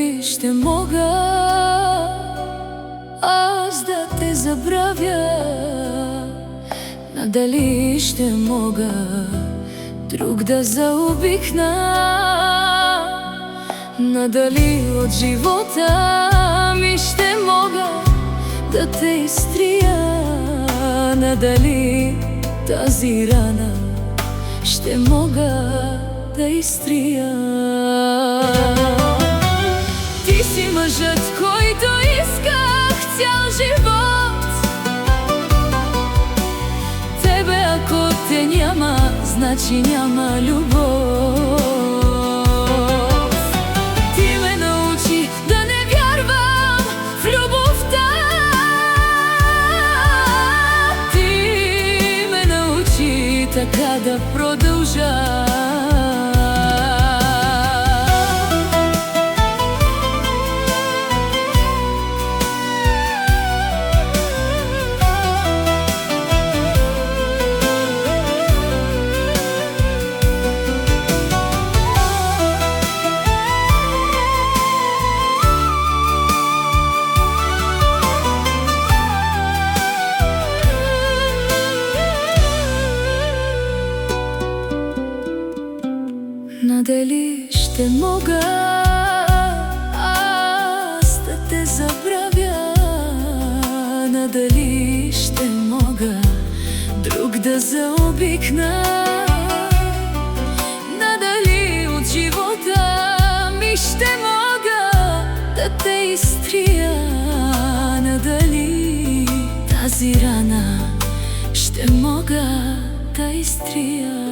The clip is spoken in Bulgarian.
Надали ще мога аз да те забравя? Надали ще мога друг да заобикна? Надали от живота ми ще мога да те изтрия? Надали тази рана ще мога да изтрия? Ти си мъжът, който исках цял живот. Тебе ако те няма, значи няма любов. Ти ме научи да не вярвам в любовта. Ти ме научи така да продължа. Надали ще мога аз да те забравя? Надали ще мога друг да заобикна? Надали от живота ми ще мога да те изтрия? Надали тази рана ще мога да изтрия?